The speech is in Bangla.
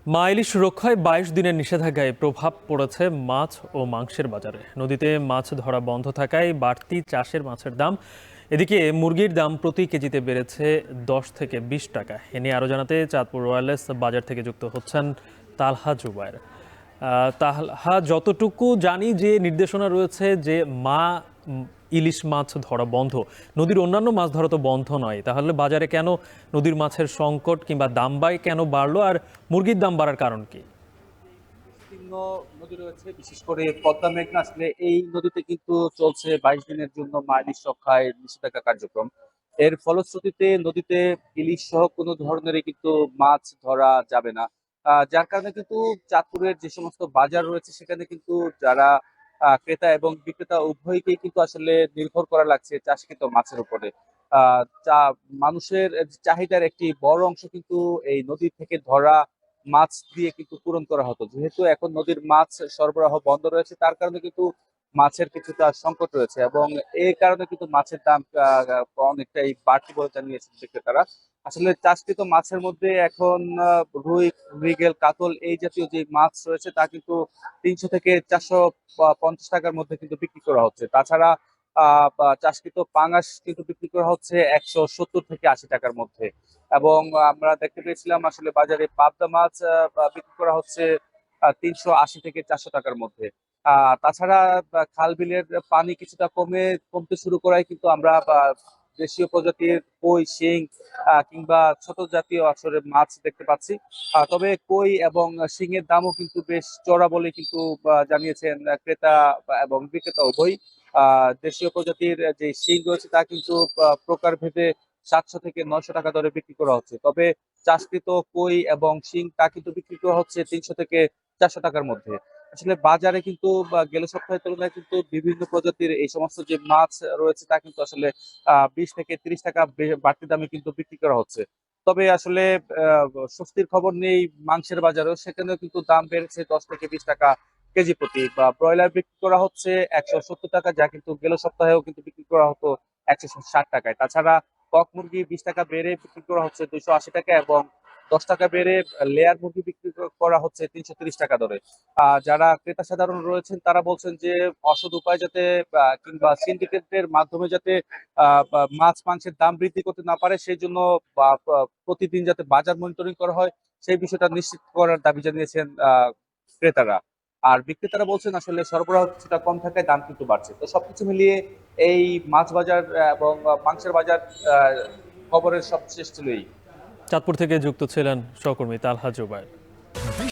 মা ইলিশ রক্ষায় ২২ দিনের নিষেধাজ্ঞায় প্রভাব পড়েছে মাছ ও মাংসের বাজারে। নদীতে মাছ ধরা বন্ধ থাকায় বাড়তি চাষের মাছের দাম। এদিকে মুরগির দাম প্রতি কেজিতে বেড়েছে ১০ থেকে ২০ টাকা। এ নিয়ে আরও জানাতে চাঁদপুর রয়্যালেস বাজার থেকে যুক্ত হচ্ছেন তালহা জুবায়ের। তালহা, যতটুকু জানি যে নির্দেশনা রয়েছে যে ইলিশ মাছ ধরা বন্ধ, নদীর অন্যান্য মাছ ধরা তো বন্ধ নয়, তাহলে বাজারে কেন নদীর মাছের সংকট কিংবা দাম কেন বাড়লো, আর মুরগির দাম বাড়ার কারণ কি? বিস্তীর্ণ নদী রয়েছে, বিশেষ করে পদ্মা মেঘনা। আসলে এই নদীতে কিন্তু চলছে 22 দিনের জন্য মা ইলিশ রক্ষায় নিষেধাজ্ঞা কার্যক্রম। এর ফলশ্রুতিতে নদীতে ইলিশ সহ কোনো ধরনেরই কিন্তু মাছ ধরা যাবে না। যার কারণে কিন্তু চাঁদপুরের যে সমস্ত বাজার রয়েছে সেখানে কিন্তু যারা ক্রেতা এবং বিক্রেতা উভয়কেই কিন্তু আসলে নির্ভর করা লাগছে চাষকৃত মাছের উপরে। চা মানুষের চাহিদার একটি বড় অংশ কিন্তু এই নদী থেকে ধরা মাছ দিয়ে কিন্তু পূরণ করা হতো। যেহেতু এখন নদীর মাছ সরবরাহ বন্ধ রয়েছে, তার কারণে কিন্তু মাছের কিছুটা সংকট রয়েছে এবং এই কারণে কিন্তু মাছের দাম অনেকটাই বাড়তি বলে জানিয়েছেন বিক্রেতারা। আসলে চাষকৃত মাছের মধ্যে এখন রুই, মৃগেল, কাতল এই জাতীয় যে মাছ রয়েছে তা কিন্তু ৩০০ থেকে ৪৫০ টাকার মধ্যে কিন্তু বিক্রি করা হচ্ছে। তাছাড়া চাষকৃত পাঙাশ কিন্তু বিক্রি করা হচ্ছে ১৭০ থেকে ৮০ টাকার মধ্যে। এবং আমরা দেখতে পেয়েছিলাম আসলে বাজারে পাবদা মাছ বিক্রি করা হচ্ছে ৩৮০ থেকে ৪০০ টাকার মধ্যে। তাছাড়া খাল বিলের পানি কিছুটা কমতে শুরু করায় কিন্তু আমরা দেশীয় প্রজাতির কই, শিং কিংবা ছোট জাতীয় আসলে মাছ দেখতে পাচ্ছি। তবে কই এবং শিংয়ের দামও কিন্তু বেশ চড়া বলে কিন্তু জানিয়েছেন ক্রেতা এবং বিক্রেতা উভয়ই। দেশীয় প্রজাতির যে শিং রয়েছে তা কিন্তু প্রকারভেদে ৭০০ থেকে ৯০০ টাকা দরে বিক্রি করা হচ্ছে। তবে চাষকৃত কই এবং শিং তা কিন্তু বিক্রি করা হচ্ছে ৩০০ থেকে ৪০০ টাকার মধ্যে। আসলে বাজারে কিন্তু গেল সপ্তাহের তুলনায় কিন্তু বিভিন্ন প্রজাতির এই সমস্ত যে মাছ রয়েছে তা কিন্তু আসলে ২০ থেকে ৩০ টাকা বাড়তি দামে কিন্তু বিক্রি করা হচ্ছে। তবে আসলে আহ, স্বস্তির খবর নেই মাংসের বাজারেও, সেখানেও কিন্তু দাম বেড়েছে ১০ থেকে ২০ টাকা কেজি প্রতি। বা ব্রয়লার বিক্রি করা হচ্ছে ১৭০ টাকা, যা কিন্তু গেল সপ্তাহেও কিন্তু বিক্রি করা হতো ১৬০ টাকায়। তাছাড়া কক মুরগি ২০ টাকা বেড়ে বিক্রি করা হচ্ছে ২৮০ টাকা এবং ১০ টাকা বেড়ে লেয়ার মুরগি বিক্রি করা হচ্ছে ৩৩০ টাকা দরে। যারা ক্রেতা সাধারণ রয়েছেন তারা বলছেন যে অসৎ উপায় যাতে কিংবা সিন্ডিকেটের মাধ্যমে যাতে মাছ মাংসের দাম বৃদ্ধি করতে না পারে, সেই জন্য প্রতিদিন যাতে বাজার মনিটরিং করা হয় সেই বিষয়টা নিশ্চিত করার দাবি জানিয়েছেন ক্রেতারা। আর বিক্রেতারা বলছেন আসলে সরবরাহ কিছুটা কম থাকায় দাম কিন্তু বাড়ছে। তো সবকিছু মিলিয়ে এই মাছ বাজার এবং মাংসের বাজার আহ, খবরের সবশেষ ছিল এই। চাঁদপুর থেকে যুক্ত ছিলেন সহকর্মী তালহা জুবায়ের।